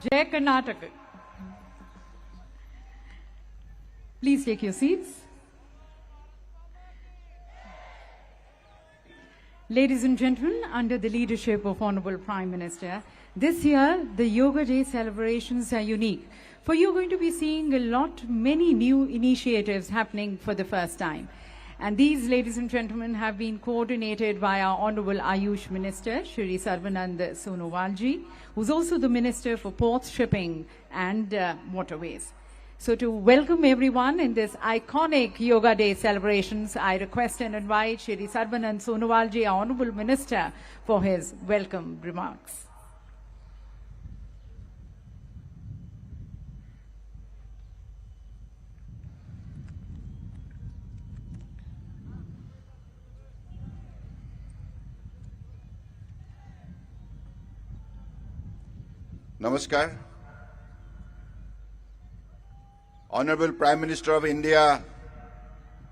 Jai Karnataka. Please take your seats. Ladies and gentlemen, under the leadership of Honorable Prime Minister, this year the Yoga Day celebrations are unique. For you're going to be seeing many new initiatives happening for the first time. And these, ladies and gentlemen, have been coordinated by our Honorable Ayush Minister, Shri Sarvanand Sonowalji, who's also the Minister for Ports, Shipping and Waterways. So to welcome everyone in this iconic Yoga Day celebrations, I request and invite Shri Sarvanand Sonowalji, our Honorable Minister, for his welcome remarks. Namaskar. Honorable Prime Minister of India,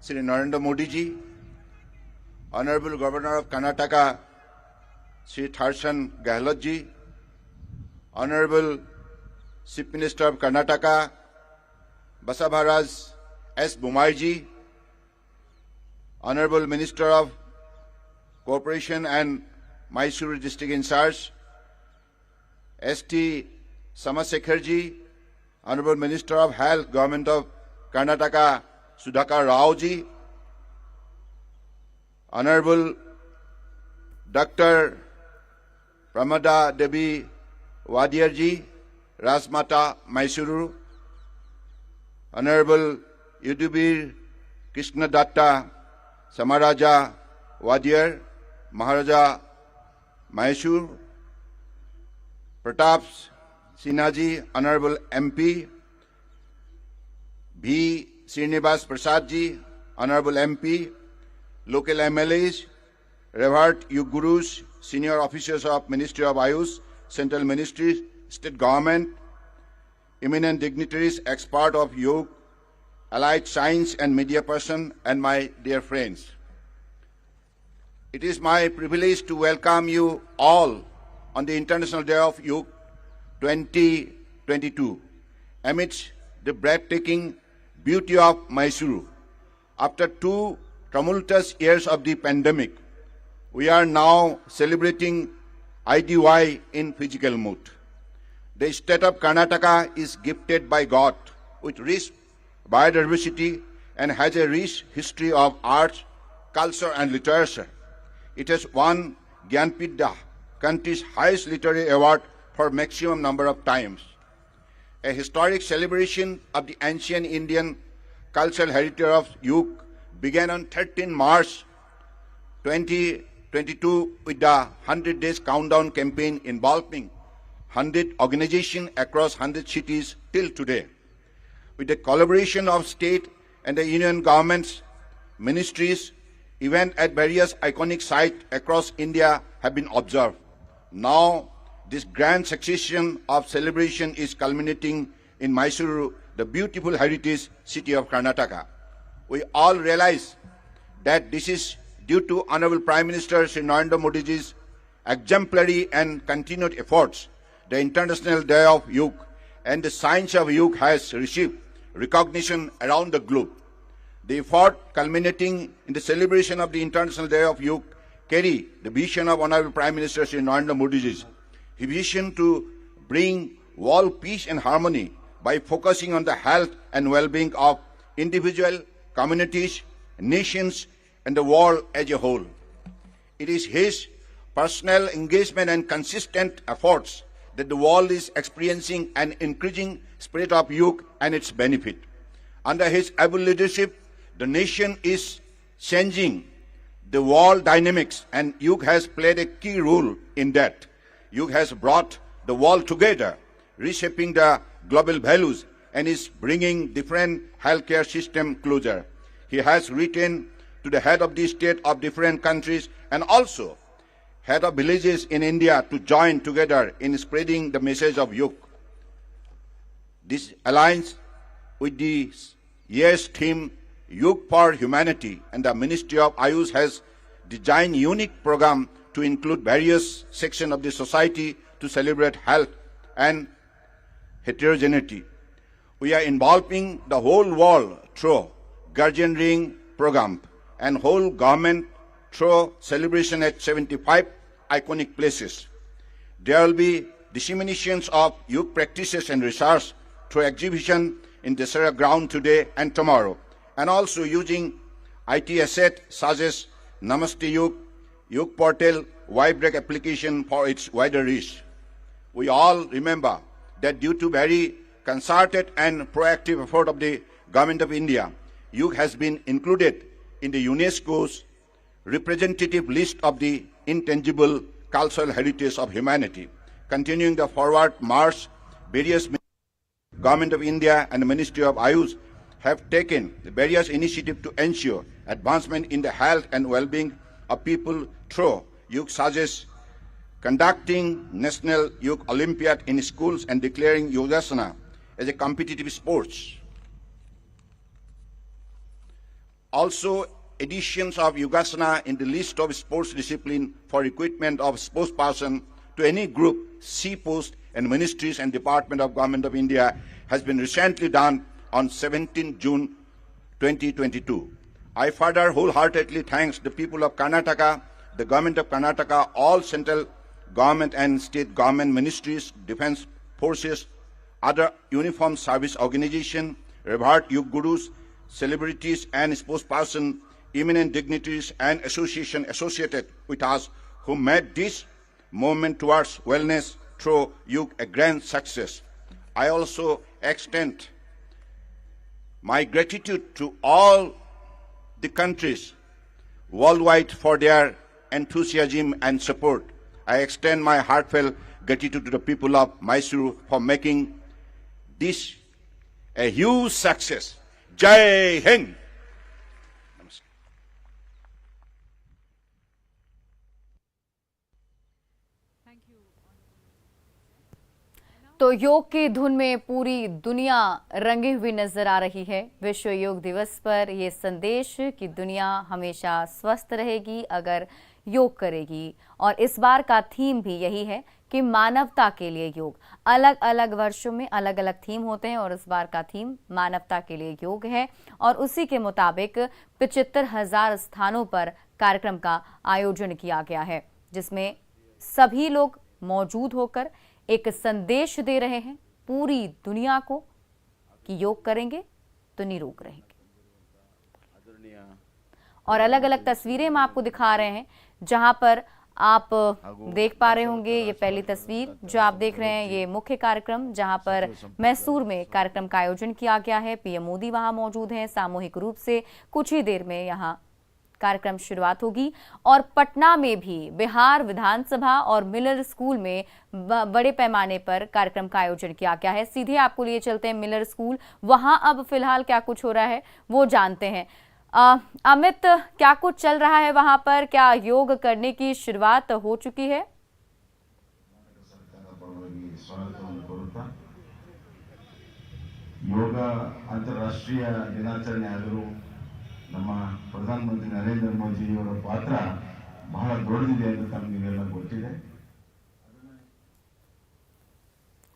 Shri Narendra Modi ji, Honorable Governor of Karnataka, Shri Tharsan Gehlot ji, Honorable Chief Minister of Karnataka, Basavaras S. Bomai ji, Honorable Minister of Cooperation and Mysuru District in charge, S.T. Samasekhar ji, Honorable Minister of Health, Government of Karnataka, Sudhakar Rao ji, Honorable Dr. Pramada Devi Wadiar ji, Rasmata Mysuru, Honorable Yudhibir Krishna Datta Samaraja Wadiar, Maharaja Mysuru, Pratap Sinha ji, Honorable MP, B. Srinivas Prasad ji, Honorable MP, local MLAs, revered Yug Gurus, senior officers of Ministry of Ayush, Central Ministries, State Government, eminent dignitaries, expert of Yoga, allied science and media person, and my dear friends. It is my privilege to welcome you all on the International Day of Yoga 2022, amidst the breathtaking beauty of Mysuru. After 2 tumultuous years of the pandemic, we are now celebrating IDY in physical mood. The state of Karnataka is gifted by God with rich biodiversity and has a rich history of arts, culture and literature. It has won Gyanpidya, country's highest literary award, for maximum number of times. A historic celebration of the ancient Indian cultural heritage of Yoga began on 13 March 2022 with the 100 Days Countdown campaign involving 100 organizations across 100 cities till today. With the collaboration of state and the union governments, ministries, events at various iconic sites across India have been observed. Now, this grand succession of celebration is culminating in Mysuru, the beautiful heritage city of Karnataka. We all realize that this is due to Honorable Prime Minister Shri Narendra Modi ji's exemplary and continued efforts. The International Day of Yoga and the science of yoga has received recognition around the globe. The effort culminating in the celebration of the International Day of Yoga carry the vision of Honorable Prime Minister Shri Narendra Modi ji's vision to bring world peace and harmony by focusing on the health and well-being of individual, communities, nations, and the world as a whole. It is his personal engagement and consistent efforts that the world is experiencing an increasing spirit of yoga and its benefit. Under his able leadership, the nation is changing the world dynamics, and yoga has played a key role in that. Yoga has brought the world together, reshaping the global values, and is bringing different healthcare system closer. He has written to the head of the state of different countries and also head of villages in India to join together in spreading the message of yoga. This aligns with the year's theme, Yoga for Humanity, and the Ministry of Ayush has designed unique program to include various sections of the society to celebrate health and heterogeneity. We are involving the whole world through Guardian Ring program and whole government through celebration at 75 iconic places. There will be disseminations of youth practices and research through exhibition in Dasara ground today and tomorrow, and also using IT asset such as Namaste Yug Portal, Y-Break application for its wider reach. We all remember that due to very concerted and proactive effort of the Government of India, Yug has been included in the UNESCO's representative list of the intangible cultural heritage of humanity. Continuing the forward march, various Government of India and the Ministry of Ayush have taken various initiatives to ensure advancement in the health and well-being of people through Yug, such as conducting National Yug Olympiad in schools and declaring Yogasana as a competitive sport. Also, additions of Yogasana in the list of sports discipline for recruitment of sportsperson to any group, C post and ministries and department of Government of India has been recently done on 17 June 2022. I further wholeheartedly thank the people of Karnataka, the Government of Karnataka, all central government and state government ministries, defense forces, other uniformed service organizations, revered Yug Gurus, celebrities and spokespersons, eminent dignitaries and associations associated with us who made this movement towards wellness through Yug a grand success. I also extend my gratitude to all the countries worldwide for their enthusiasm and support. I extend my heartfelt gratitude to the people of Mysuru for making this a huge success. Jai Hind! तो योग की धुन में पूरी दुनिया रंगी हुई नजर आ रही है। विश्व योग दिवस पर यह संदेश कि दुनिया हमेशा स्वस्थ रहेगी अगर योग करेगी, और इस बार का थीम भी यही है कि मानवता के लिए योग। अलग अलग वर्षों में अलग अलग थीम होते हैं और इस बार का थीम मानवता के लिए योग है, और उसी के मुताबिक 75,000 स्थानों पर कार्यक्रम का आयोजन किया गया है, जिसमें सभी लोग मौजूद होकर एक संदेश दे रहे हैं पूरी दुनिया को कि योग करेंगे तो निरोग रहेंगे। और अलग अलग तस्वीरें हम आपको दिखा रहे हैं, जहां पर आप देख पा रहे होंगे। ये पहली तस्वीर जो आप देख रहे हैं, ये मुख्य कार्यक्रम जहां पर मैसूर में कार्यक्रम का आयोजन किया गया है। पीएम मोदी वहां मौजूद हैं सामूहिक रूप से। कुछ ही देर में यहां कार्यक्रम शुरुआत होगी। और पटना में भी बिहार विधानसभा और मिलर स्कूल में बड़े पैमाने पर कार्यक्रम का आयोजन किया गया है। सीधे आपको लिए चलते हैं मिलर स्कूल, वहां अब फिलहाल क्या कुछ हो रहा है वो जानते हैं। अमित, क्या कुछ चल रहा है वहां पर? क्या योग करने की शुरुआत हो चुकी है? योग अंतरराष्ट्रीय दिनाचರಣೆ ಆದರೂ ನಮ್ಮ ಪ್ರಧಾನಮಂತ್ರಿ ನರೇಂದ್ರ ಮೋದಿಯವರ ಪಾತ್ರ ಬಹಳ ದೊಡ್ಡದಿದೆ ಅಂತ ತಮಗೆಲ್ಲ ಗೊತ್ತಿದೆ।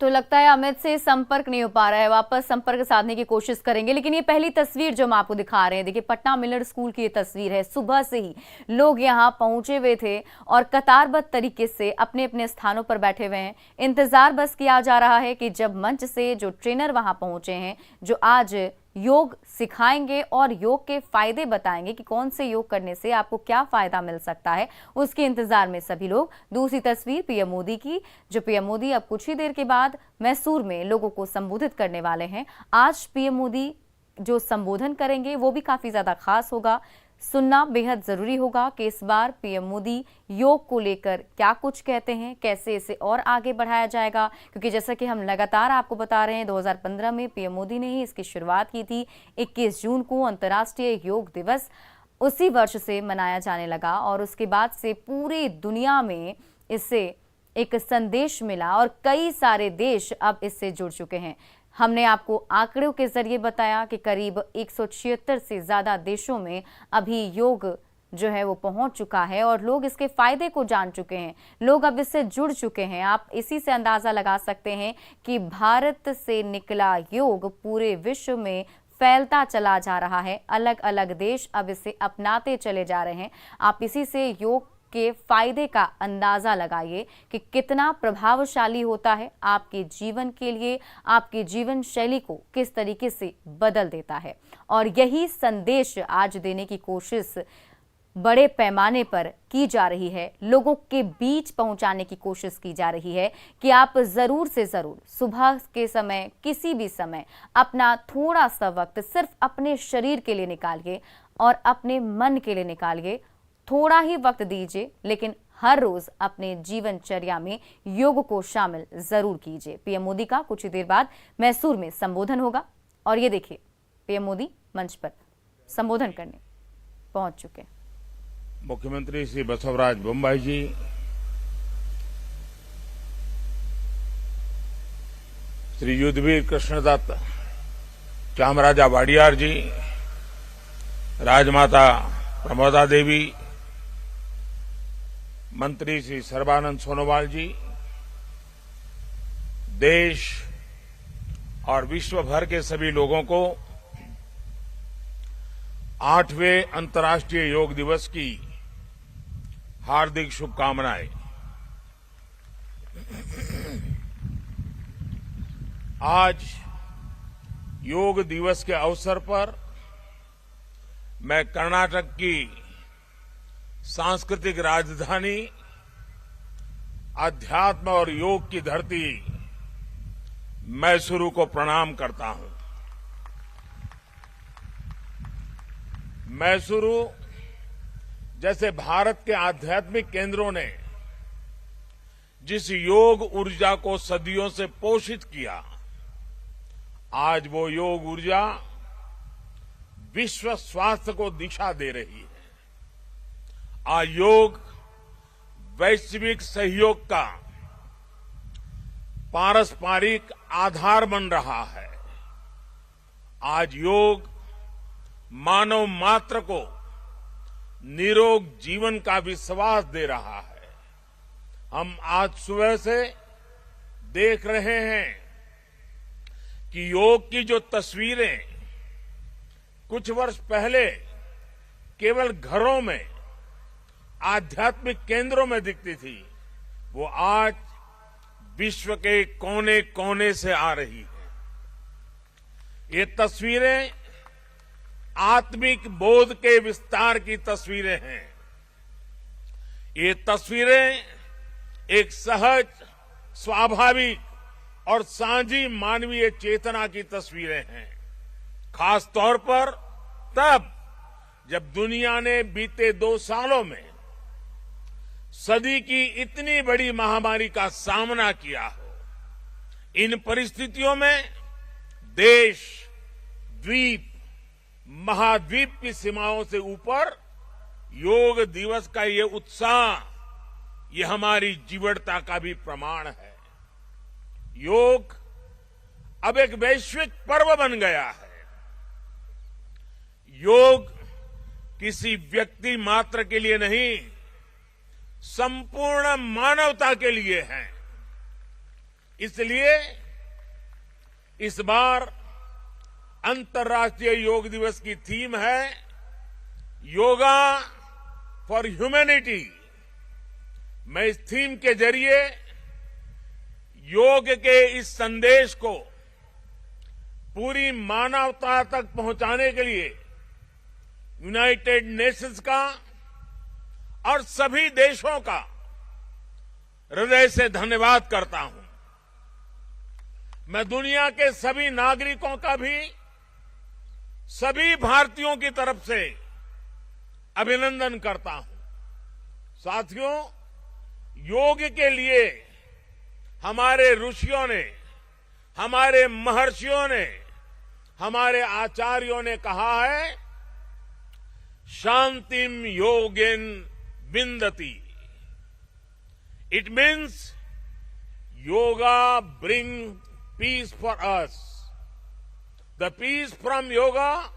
तो लगता है अमित से संपर्क नहीं हो पा रहा है, वापस संपर्क साधने की कोशिश करेंगे। लेकिन ये पहली तस्वीर जो हम आपको दिखा रहे हैं, देखिए पटना मिलर स्कूल की ये तस्वीर है। सुबह से ही लोग यहाँ पहुंचे हुए थे और कतारबद्ध तरीके से अपने अपने स्थानों पर बैठे हुए हैं। इंतजार बस किया जा रहा है कि जब मंच से जो ट्रेनर वहां पहुंचे हैं, जो आज योग सिखाएंगे और योग के फायदे बताएंगे कि कौन से योग करने से आपको क्या फायदा मिल सकता है, उसके इंतजार में सभी लोग। दूसरी तस्वीर पीएम मोदी की, जो पीएम मोदी अब कुछ ही देर के बाद मैसूर में लोगों को संबोधित करने वाले हैं। आज पीएम मोदी जो संबोधन करेंगे वो भी काफी ज्यादा खास होगा। सुनना बेहद जरूरी होगा कि इस बार पीएम मोदी योग को लेकर क्या कुछ कहते हैं, कैसे इसे और आगे बढ़ाया जाएगा। क्योंकि जैसा कि हम लगातार आपको बता रहे हैं, 2015 में पीएम मोदी ने ही इसकी शुरुआत की थी। 21 जून को अंतर्राष्ट्रीय योग दिवस उसी वर्ष से मनाया जाने लगा और उसके बाद से पूरी दुनिया में इससे एक संदेश मिला और कई सारे देश अब इससे जुड़ चुके हैं। हमने आपको आंकड़ों के जरिए बताया कि करीब 176 से ज्यादा देशों में अभी योग जो है वो पहुंच चुका है और लोग इसके फायदे को जान चुके हैं, लोग अब इससे जुड़ चुके हैं। आप इसी से अंदाजा लगा सकते हैं कि भारत से निकला योग पूरे विश्व में फैलता चला जा रहा है। अलग अलग देश अब इसे अपनाते चले जा रहे हैं। आप इसी से योग के फायदे का अंदाजा लगाइए कि कितना प्रभावशाली होता है, आपके जीवन के लिए, आपकी जीवन शैली को किस तरीके से बदल देता है। और यही संदेश आज देने की कोशिश बड़े पैमाने पर की जा रही है, लोगों के बीच पहुंचाने की कोशिश की जा रही है कि आप जरूर से जरूर सुबह के समय, किसी भी समय अपना थोड़ा सा वक्त सिर्फ अपने शरीर के लिए निकालिए और अपने मन के लिए निकालिए। थोड़ा ही वक्त दीजिए, लेकिन हर रोज अपने जीवनचर्या में योग को शामिल जरूर कीजिए। पीएम मोदी का कुछ ही देर बाद मैसूर में संबोधन होगा और ये देखिए पीएम मोदी मंच पर संबोधन करने पहुंच चुके हैं। मुख्यमंत्री श्री बसवराज बोम्मई जी, श्री युद्धवीर कृष्णदत्त चामराजा वाडियार जी, राजमाता प्रमोदा देवी, मंत्री श्री सर्बानंद सोनोवाल जी, देश और विश्व भर के सभी लोगों को 8वें अंतर्राष्ट्रीय योग दिवस की हार्दिक शुभकामनाएं। आज योग दिवस के अवसर पर मैं कर्नाटक की सांस्कृतिक राजधानी, अध्यात्म और योग की धरती मैसूरू को प्रणाम करता हूं। मैसूरू जैसे भारत के आध्यात्मिक केंद्रों ने जिस योग ऊर्जा को सदियों से पोषित किया, आज वो योग ऊर्जा विश्व स्वास्थ्य को दिशा दे रही है। आज योग वैश्विक सहयोग का पारस्परिक आधार बन रहा है। आज योग मानव मात्र को निरोग जीवन का विश्वास दे रहा है। हम आज सुबह से देख रहे हैं कि योग की जो तस्वीरें कुछ वर्ष पहले केवल घरों में, आध्यात्मिक केंद्रों में दिखती थी, वो आज विश्व के कोने कोने से आ रही है। ये तस्वीरें आत्मिक बोध के विस्तार की तस्वीरें हैं। ये तस्वीरें एक सहज, स्वाभाविक और साझी मानवीय चेतना की तस्वीरें हैं। खास तौर पर तब जब दुनिया ने बीते 2 सालों में सदी की इतनी बड़ी महामारी का सामना किया हो। इन परिस्थितियों में देश, द्वीप, महाद्वीप की सीमाओं से ऊपर योग दिवस का ये उत्साह, ये हमारी जीवटता का भी प्रमाण है। योग अब एक वैश्विक पर्व बन गया है। योग किसी व्यक्ति मात्र के लिए नहीं, संपूर्ण मानवता के लिए है। इसलिए इस बार अंतर्राष्ट्रीय योग दिवस की थीम है योगा फॉर ह्यूमैनिटी। मैं इस थीम के जरिए योग के इस संदेश को पूरी मानवता तक पहुंचाने के लिए यूनाइटेड नेशंस का और सभी देशों का हृदय से धन्यवाद करता हूं। मैं दुनिया के सभी नागरिकों का भी सभी भारतीयों की तरफ से अभिनंदन करता हूं। साथियों, योग के लिए हमारे ऋषियों ने, हमारे महर्षियों ने, हमारे आचार्यों ने कहा है, शांतिम योगेन विंदति। It means yoga bring peace for us. The peace from yoga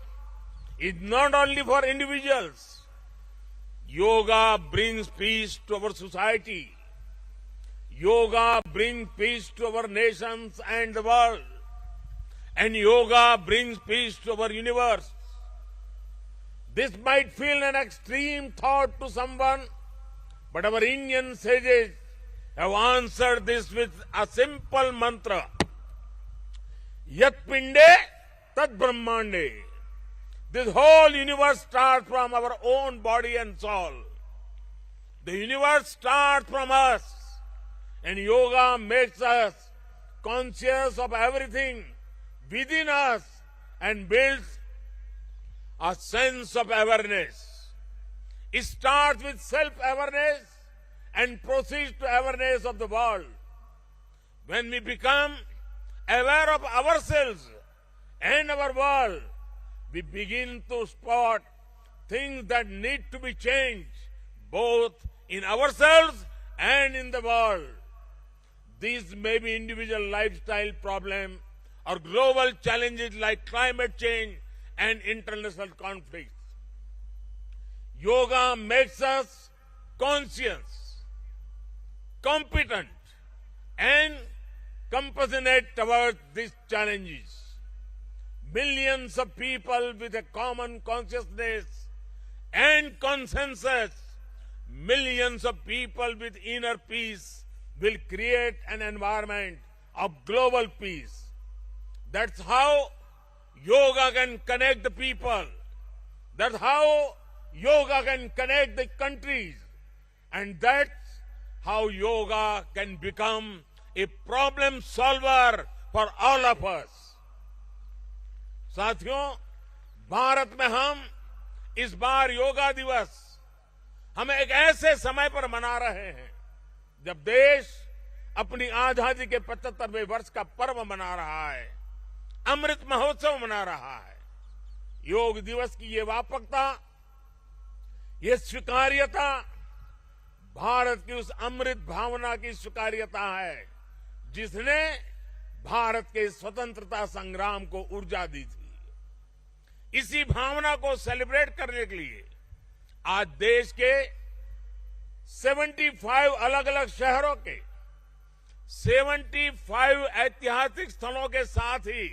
is not only for individuals. Yoga brings peace to our society. Yoga brings peace to our nations and the world. And yoga brings peace to our universe. This might feel an extreme thought to someone, but our Indian sages have answered this with a simple mantra. Yat pinde tat brahmande. This whole universe starts from our own body and soul. The universe starts from us, and yoga makes us conscious of everything within us and builds a sense of awareness. It starts with self-awareness and proceeds to awareness of the world. When we become aware of ourselves and our world, we begin to spot things that need to be changed, both in ourselves and in the world. These may be individual lifestyle problems or global challenges like climate change and international conflicts. Yoga makes us conscious, competent, and compassionate towards these challenges. Millions of people with a common consciousness and consensus, millions of people with inner peace will create an environment of global peace. That's how yoga can connect the people. That's how yoga can connect the countries. And that's how yoga can become a problem solver for all of us. साथियों, भारत में हम इस बार योगा दिवस हम एक ऐसे समय पर मना रहे हैं जब देश अपनी आजादी के 75वें वर्ष का पर्व मना रहा है, अमृत महोत्सव मना रहा है। योग दिवस की ये व्यापकता, ये स्वीकार्यता भारत की उस अमृत भावना की स्वीकार्यता है जिसने भारत के स्वतंत्रता संग्राम को ऊर्जा दी थी। इसी भावना को सेलिब्रेट करने के लिए आज देश के 75 अलग अलग शहरों के 75 ऐतिहासिक स्थलों के साथ ही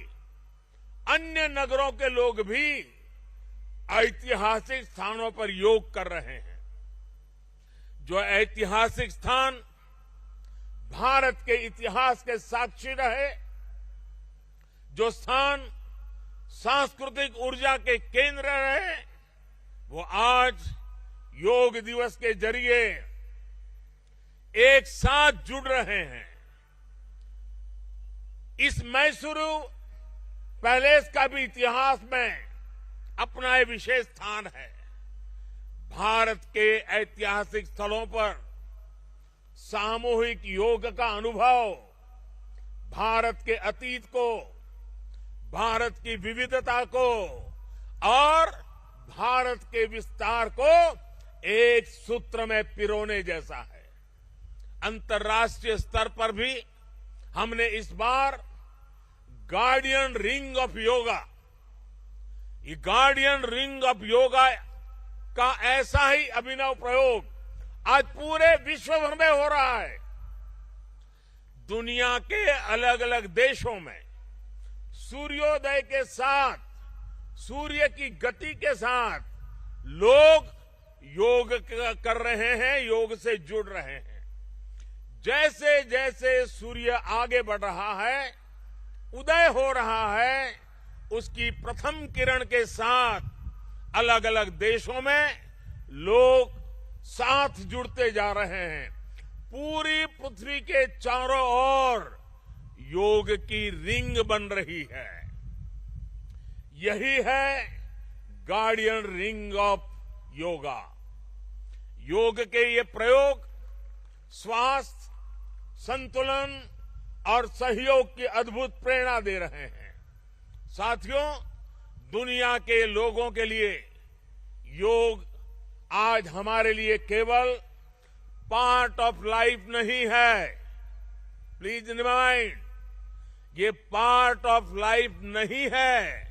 अन्य नगरों के लोग भी ऐतिहासिक स्थानों पर योग कर रहे हैं। जो ऐतिहासिक स्थान भारत के इतिहास के साक्षी रहे, जो स्थान सांस्कृतिक ऊर्जा के केंद्र रहे, वो आज योग दिवस के जरिए एक साथ जुड़ रहे हैं। इस मैसूरू पैलेस का भी इतिहास में अपना एक विशेष स्थान है। भारत के ऐतिहासिक स्थलों पर सामूहिक योग का अनुभव भारत के अतीत को, भारत की विविधता को और भारत के विस्तार को एक सूत्र में पिरोने जैसा है। अंतर्राष्ट्रीय स्तर पर भी हमने इस बार गार्डियन रिंग ऑफ योगा, ये गार्डियन रिंग ऑफ योगा का ऐसा ही अभिनव प्रयोग आज पूरे विश्व भर में हो रहा है। दुनिया के अलग अलग देशों में सूर्योदय के साथ, सूर्य की गति के साथ लोग योग कर रहे हैं, योग से जुड़ रहे हैं। जैसे जैसे सूर्य आगे बढ़ रहा है, उदय हो रहा है, उसकी प्रथम किरण के साथ अलग अलग देशों में लोग साथ जुड़ते जा रहे हैं। पूरी पृथ्वी के चारों ओर योग की रिंग बन रही है। यही है गार्डियन रिंग ऑफ योगा। योग के ये प्रयोग स्वास्थ्य, संतुलन और सहयोग की अद्भुत प्रेरणा दे रहे हैं। साथियों, दुनिया के लोगों के लिए योग आज हमारे लिए केवल पार्ट ऑफ लाइफ नहीं है। प्लीज रिमाइंड, ये पार्ट ऑफ लाइफ नहीं है,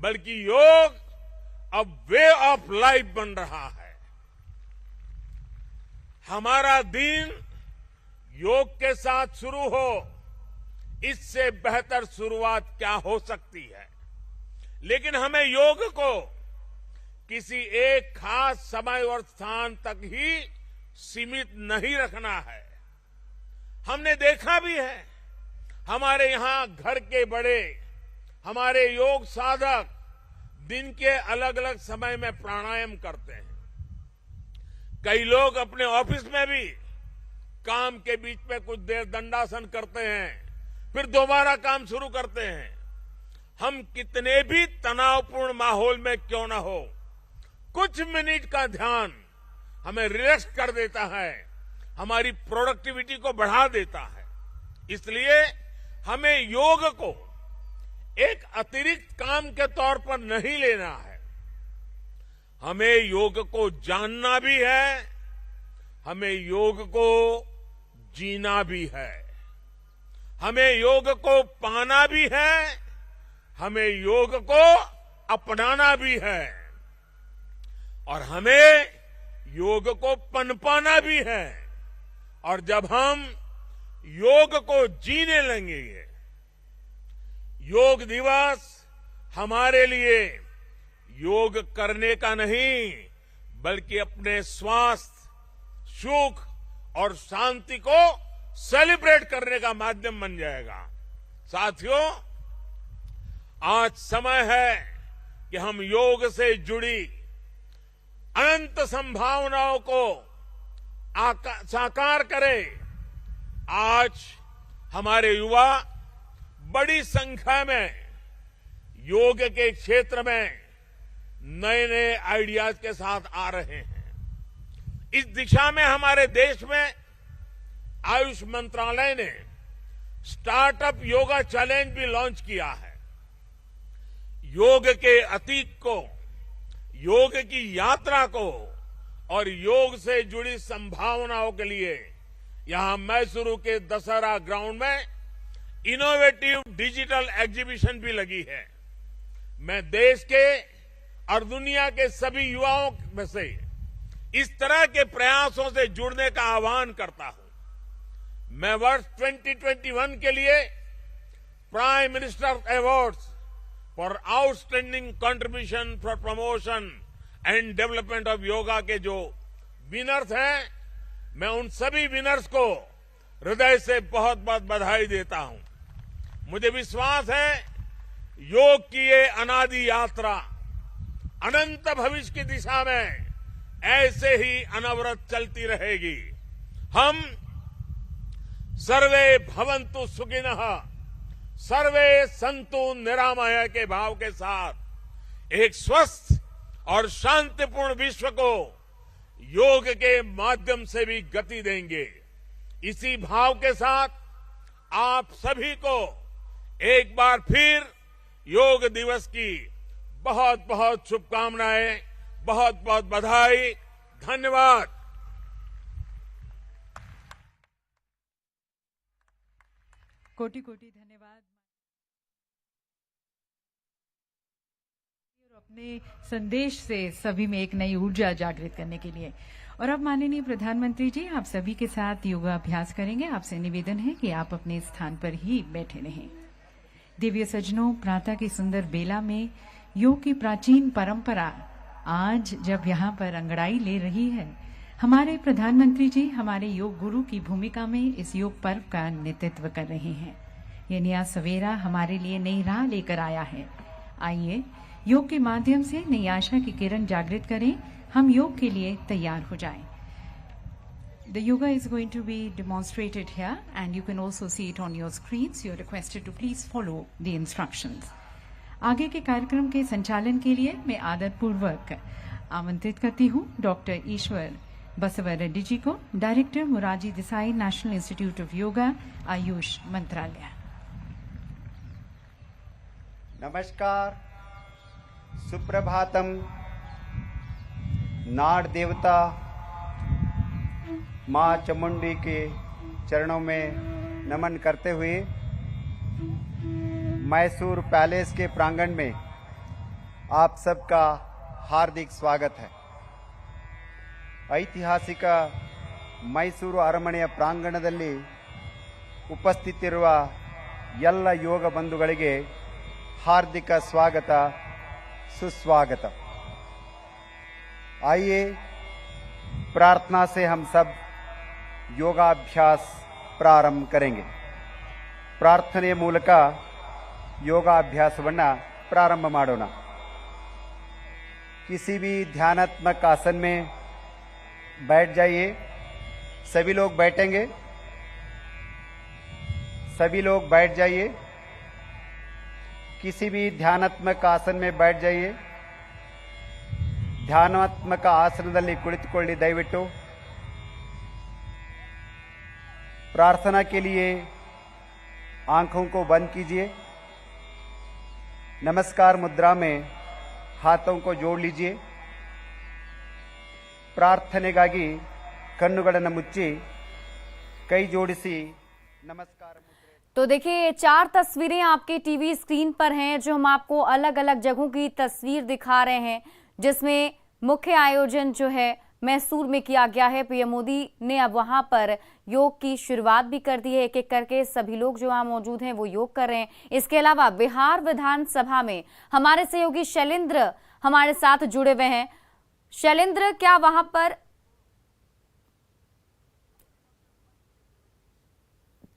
बल्कि योग अब वे ऑफ लाइफ बन रहा है। हमारा दिन योग के साथ शुरू हो, इससे बेहतर शुरुआत क्या हो सकती है। लेकिन हमें योग को किसी एक खास समय और स्थान तक ही सीमित नहीं रखना है। हमने देखा भी है, हमारे यहां घर के बड़े, हमारे योग साधक दिन के अलग अलग समय में प्राणायाम करते हैं। कई लोग अपने ऑफिस में भी काम के बीच में कुछ देर दंडासन करते हैं, फिर दोबारा काम शुरू करते हैं। हम कितने भी तनावपूर्ण माहौल में क्यों न हो, कुछ मिनट का ध्यान हमें रिलैक्स कर देता है, हमारी प्रोडक्टिविटी को बढ़ा देता है। इसलिए हमें योग को एक अतिरिक्त काम के तौर पर नहीं लेना है। हमें योग को जानना भी है, हमें योग को जीना भी है, हमें योग को पाना भी है, हमें योग को अपनाना भी है, और हमें योग को पनपाना भी है। और जब हम योग को जीने लगेंगे, योग दिवस हमारे लिए योग करने का नहीं, बल्कि अपने स्वास्थ्य, सुख और शांति को सेलिब्रेट करने का माध्यम बन जाएगा। साथियों, आज समय है कि हम योग से जुड़ी अनंत संभावनाओं को साकार करें। आज हमारे युवा बड़ी संख्या में योग के क्षेत्र में नए नए आइडियाज के साथ आ रहे हैं। इस दिशा में हमारे देश में आयुष मंत्रालय ने स्टार्टअप योगा चैलेंज भी लॉन्च किया है। योग के अतीत को, योग की यात्रा को और योग से जुड़ी संभावनाओं के लिए यहां मैसूरू के दशहरा ग्राउंड में इनोवेटिव डिजिटल एग्जीबिशन भी लगी है। मैं देश के और दुनिया के सभी युवाओं में से इस तरह के प्रयासों से जुड़ने का आह्वान करता हूं। मैं वर्ष 2021 के लिए prime minister awards for outstanding contribution for promotion and development of yoga के जो विनर्स हैं, मैं उन सभी विनर्स को हृदय से बहुत बहुत बधाई देता हूं। मुझे विश्वास है योग की ये अनादि यात्रा अनंत भविष्य की दिशा में ऐसे ही अनवरत चलती रहेगी। हम सर्वे भवन्तु सुखिनः, सर्वे सन्तु निरामय के भाव के साथ एक स्वस्थ और शांतिपूर्ण विश्व को योग के माध्यम से भी गति देंगे। इसी भाव के साथ आप सभी को एक बार फिर योग दिवस की बहुत बहुत शुभकामनाएं, बहुत बहुत बधाई, धन्यवाद। कोटि कोटि धन्यवाद। और अपने संदेश से सभी में एक नई ऊर्जा जागृत करने के लिए। और अब माननीय प्रधानमंत्री जी आप सभी के साथ योगाभ्यास करेंगे। आपसे निवेदन है कि आप अपने स्थान पर ही बैठे रहें। दिव्य सज्जनों, प्रातः की सुंदर बेला में योग की प्राचीन परंपरा आज जब यहाँ पर अंगड़ाई ले रही है, हमारे प्रधानमंत्री जी हमारे योग गुरु की भूमिका में इस योग पर्व का नेतृत्व कर रहे हैं। ये नया सवेरा हमारे लिए नई राह लेकर आया है। आइए योग के माध्यम से नई आशा की किरण जागृत करें। हम योग के लिए तैयार हो जाएं। The yoga is going to be demonstrated here and you can also see it on your screens. You are requested to please follow the instructions. आगे के कार्यक्रम के संचालन के लिए मैं आदरपूर्वक आमंत्रित करती हूँ डॉक्टर ईश्वर बसव रेड्डी जी को, director Morarji Desai national institute of yoga, Ayush मंत्रालय। नमस्कार, सुप्रभातम। नाड़ देवता माँ चामुंडी के चरणों में नमन करते हुए मैसूर पैलेस के प्रांगण में आप सबका हार्दिक स्वागत है। ऐतिहासिक ಮೈಸೂರು ಅರಮನೆಯ ಪ್ರಾಂಗಣದಲ್ಲಿ ಉಪಸ್ಥಿತಿರುವ ಎಲ್ಲ ಯೋಗ ಬಂಧುಗಳಿಗೆ हार्दिक स्वागत सुस्वागत। आइए प्रार्थना से हम सब योगाभ्यास प्रारंभ करेंगे। ಪ್ರಾರ್ಥನೆಯ ಮೂಲಕ ಯೋಗಾಭ್ಯಾಸವನ್ನು ಪ್ರಾರಂಭ ಮಾಡೋಣ। किसी भी ध्यानात्मक आसन में बैठ जाइए। सभी लोग बैठेंगे। सभी लोग बैठ जाइए। किसी भी ध्यानात्मक आसन में बैठ जाइए। ಧ್ಯಾನಾತ್ಮಕ ಆಸನದಲ್ಲಿ ಕುಳಿತುಕೊಳ್ಳಿ ದಯವಿಟ್ಟು। प्रार्थना के लिए आंखों को बंद कीजिए। नमस्कार मुद्रा में हाथों को जोड़ लीजिए। ಪ್ರಾರ್ಥನೆಗಾಗಿ ಕಣ್ಣುಗಳನ್ನು ಮುಚ್ಚಿ ಕೈ ಜೋಡಿಸಿ ನಮಸ್ಕಾರ। तो देखिए ये 4 तस्वीरें आपके टीवी स्क्रीन पर हैं जो हम आपको अलग अलग जगहों की तस्वीर दिखा रहे हैं, जिसमें मुख्य आयोजन जो है मैसूर में किया गया है। पीएम मोदी ने अब वहां पर योग की शुरुआत भी कर दी है। एक एक करके सभी लोग जो वहां मौजूद हैं वो योग कर रहे हैं। इसके अलावा बिहार विधानसभा में हमारे सहयोगी शैलेंद्र हमारे साथ जुड़े हुए हैं। शैलेंद्र, क्या वहां पर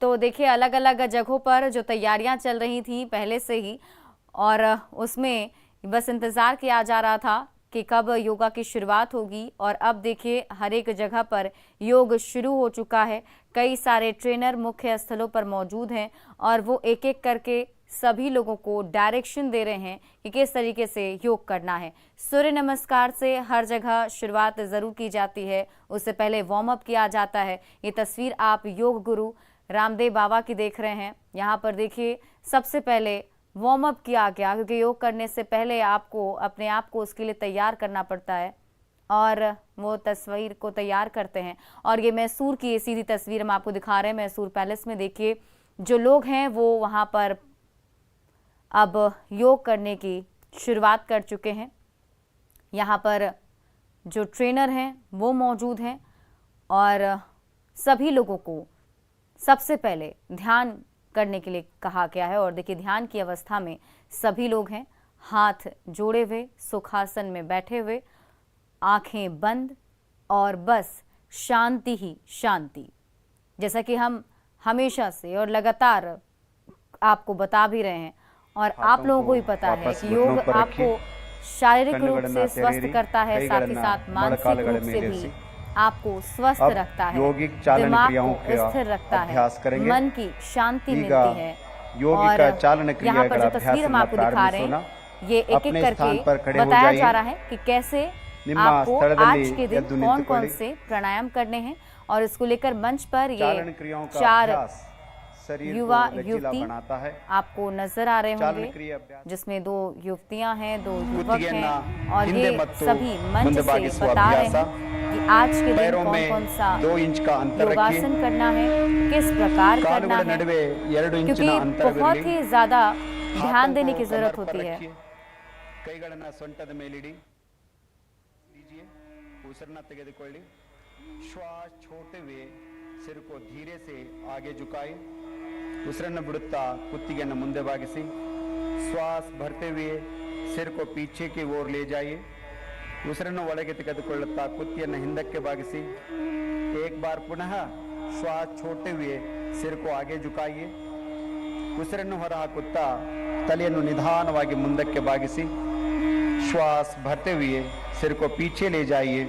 तो देखिए अलग अलग जगहों पर जो तैयारियां चल रही थी पहले से ही, और उसमें बस इंतजार किया जा रहा था कि कब योगा की शुरुआत होगी, और अब देखिए हर एक जगह पर योग शुरू हो चुका है। कई सारे ट्रेनर मुख्य स्थलों पर मौजूद हैं और वो एक एक करके सभी लोगों को डायरेक्शन दे रहे हैं कि किस तरीके से योग करना है। सूर्य नमस्कार से हर जगह शुरुआत जरूर की जाती है, उससे पहले वार्म अप किया जाता है। ये तस्वीर आप योग गुरु रामदेव बाबा की देख रहे हैं। यहाँ पर देखिए सबसे पहले वार्म अप किया गया, क्योंकि योग करने से पहले आपको अपने आप को उसके लिए तैयार करना पड़ता है, और वो तस्वीर को तैयार करते हैं। और ये मैसूर की सीधी तस्वीर हम आपको दिखा रहे हैं। मैसूर पैलेस में देखिए जो लोग हैं वो वहाँ पर अब योग करने की शुरुआत कर चुके हैं। यहाँ पर जो ट्रेनर हैं वो मौजूद हैं, और सभी लोगों को सबसे पहले ध्यान करने के लिए कहा गया है। और देखिए ध्यान की अवस्था में सभी लोग हैं, हाथ जोड़े हुए सुखासन में बैठे हुए, आंखें बंद, और बस शांति ही शांति। जैसा कि हम हमेशा से और लगातार आपको बता भी रहे हैं, और आप लोगों को भी पता है कि योग आपको शारीरिक रूप से स्वस्थ करता है, साथ ही साथ मानसिक रूप से भी आपको स्वस्थ रखता है, दिमाग को स्थिर रखता है, मन की शांति मिलती है। और यहाँ पर जो तस्वीर हम आपको दिखा रहे हैं ये एक एक करके बताया जा रहा है कि कैसे आपको आज के दिन कौन कौन से प्राणायाम करने हैं। और इसको लेकर मंच पर ये 4 युवा युवती आपको नजर आ रहे होंगे, जिसमें 2 युवतियां हैं, 2 युवक हैं, और ये सभी मंच से बता रहे हैं कि आज के दिन कौन कौन सा योगासन करना है, किस प्रकार करना है, क्योंकि बहुत ही ज्यादा ध्यान देने की जरूरत होती है। ಕೈಗಳನ್ನು ಸೊಂಟದ ಮೇಲಿಡಿ, लीजिए, उछलना ತೆಗೆದುಕೊಳ್ಳಿ। श्वास छोड़ते हुए सिर को धीरे से आगे झुकाए। उसिरನ್ನು ಬಿಡುತ್ತಾ ಕುತ್ತಿಗೆಯನ್ನು ಮುಂದೆ ಬಾಗಿಸಿ। श्वास भरते हुए सिर को पीछे की ओर ले जाइए। उसिरನ್ನು ಒಳಗೆ ತೆಗೆದುಕೊಳ್ಳುತ್ತಾ ಕುತ್ತಿಗೆಯನ್ನು ಹಿಂದಕ್ಕೆ ಬಾಗಿಸಿ। एक बार पुनः श्वास छोड़ते हुए सिर को आगे झुकाइए। उसिरನ್ನು ಹೊರಹಾಕುತ್ತಾ ತಲೆಯನ್ನು ನಿಧಾನವಾಗಿ ಮುಂದಕ್ಕೆ ಬಾಗಿಸಿ। श्वास भरते हुए सिर को पीछे ले जाइए।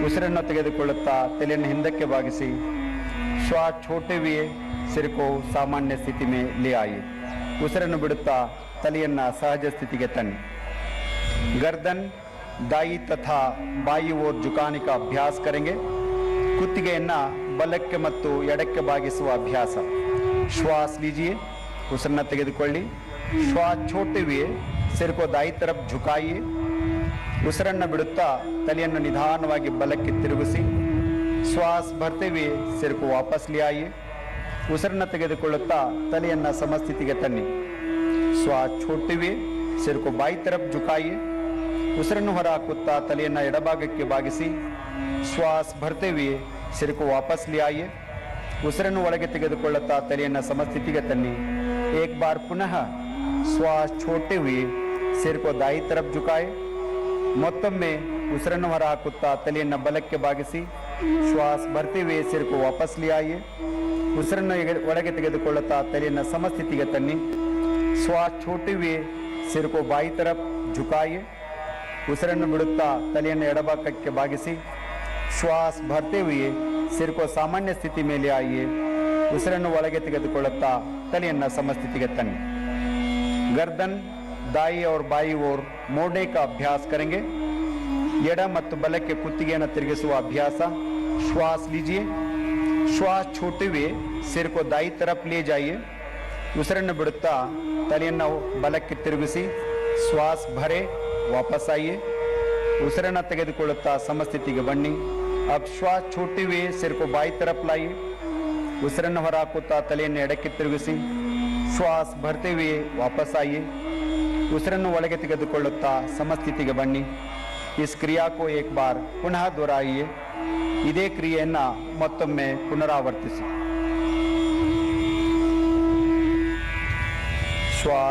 उसिरನ್ನು ತೆಗೆದುಕೊಳ್ಳುತ್ತಾ ತಲೆಯನ್ನು ಹಿಂದಕ್ಕೆ ಬಾಗಿಸಿ। श्वास छोड़ते हुए सिर को सामान्य स्थिति में ले आइए। उसिरನ್ನು ಬಿಡುತ್ತಾ ತಲೆಯನ್ನು सहज स्थिति के तन्नी। गर्दन दाई तथा बाई ओर झुकाने का अभ्यास करेंगे। ಕುತ್ತಿಗೆಯನ್ನು ಬಲಕ್ಕೆ ಮತ್ತು ಎಡಕ್ಕೆ ಬಾಗಿಸುವ ಅಭ್ಯಾಸ। श्वास लीजिए, उसिरನ್ನು ತೆಗೆದುಕೊಳ್ಳಿ। श्वास छोड़ते हुए सिर को दाई तरफ झुकाइए। उसिरನ್ನು ಬಿಡುತ್ತಾ ತಲೆಯನ್ನು ನಿಧಾನವಾಗಿ ಬಲಕ್ಕೆ ತಿರುಗಿಸಿ। श्वास भरते हुए सिर को वापस ले आइए। उसिरನ್ನು ತೆಗೆದುಕೊಳ್ಳುತ್ತಾ ತಲೆಯನ್ನು ಸಮಸ್ಥಿತಿಗೆ ತನ್ನಿ। श्वास छोड़ते हुए सिर को बाई तरफ झुकाइए। उसिरನ್ನು ಹೊರಹಾಕುತ್ತಾ ತಲೆಯನ್ನು ಎಡಭಾಗಕ್ಕೆ ಬಾಗಿಸಿ। श्वास भरते हुए ಸಿರಕು ವಾಪಸ್ ಲಿ ಆಯಿए ಉಸಿರನ್ನು ಒಳಗೆ ತೆಗೆದುಕೊಳ್ಳುತ್ತಾ ತಲೆಯನ್ನು ಸಮಸ್ಥಿತಿಗೆ ತನ್ನಿ एक बार पुनः श्वास छोड़ते हुए सिर को दाई तरफ झुकाए ಮತ್ತೊಮ್ಮೆ ಉಸಿರನ್ನು ಹೊರ ಹಾಕುತ್ತಾ ತಲೆಯನ್ನು ಬಲಕ್ಕೆ ಬಾಗಿಸಿ ಶ್ವಾಸ ಭರ್ತೆ हुए सिर को वापस ले आइए ಉಸಿರನ್ನು ಒಳಗೆ ತೆಗೆದುಕೊಳ್ಳುತ್ತಾ ತಲೆಯನ್ನು ಸಮಸ್ಥಿತಿಗೆ ತನ್ನಿ श्वास छोड़ते हुए सिर को बाई तरफ झुकाइए ಉಸಿರನ್ನು ಬಿಡುತ್ತಾ ತಲೆಯನ್ನು ಎಡಭಾಗಕ್ಕೆ ಬಾಗಿಸಿ ಶ್ವಾಸ ಭರ್ತೆ हुए सिर को सामान्य स्थिति में ले आइए ಉಸಿರನ್ನು ಒಳಗೆ ತೆಗೆದುಕೊಳ್ಳುತ್ತಾ ತಲೆಯನ್ನು ಸಮಸ್ಥಿತಿಗೆ ತನ್ನಿ गर्दन दाई और बाई ओर मोड़ने का अभ्यास करेंगे ಎಡ ಮತ್ತು ಬಲಕ್ಕೆ ಕುತ್ತಿಗೆಯನ್ನು ತಿರುಗಿಸುವ ಅಭ್ಯಾಸ श्वास लीजिए श्वास छोड़ते हुए सिर को दाई तरफ ले जाइए ಉಸಿರನ್ನು ಬಿಡುತ್ತಾ ತಲೆಯನ್ನು ಬಲಕ್ಕೆ ತಿರುಗಿಸಿ ಶ್ವಾಸ ಭರೆ ವಾಪಸ್ आइए ಉಸಿರನ್ನು ತೆಗೆದುಕೊಳ್ಳುತ್ತಾ ಸಮಸ್ಥಿತಿಗೆ ಬನ್ನಿ अब श्वास छोड़ते हुए सिर को बाई तरफ लाइए ಉಸಿರನ್ನು ಹೊರ ಹಾಕುತ್ತಾ ತಲೆಯನ್ನು ಎಡಕ್ಕೆ ತಿರುಗಿಸಿ ಶ್ವಾಸ ಭರ್ತೆ हुए वापस आइए ಉಸಿರನ್ನು ಒಳಗೆ ತೆಗೆದುಕೊಳ್ಳುತ್ತಾ ಸಮಸ್ಥಿತಿಗೆ ಬನ್ನಿ इस क्रिया को एक बार पुनः दोहराइए ಇದೇ ಕ್ರಿಯೆಯನ್ನು ಮತ್ತೊಮ್ಮೆ ಪುನರಾವರ್ತಿಸಿ ಶ್ವಾಸ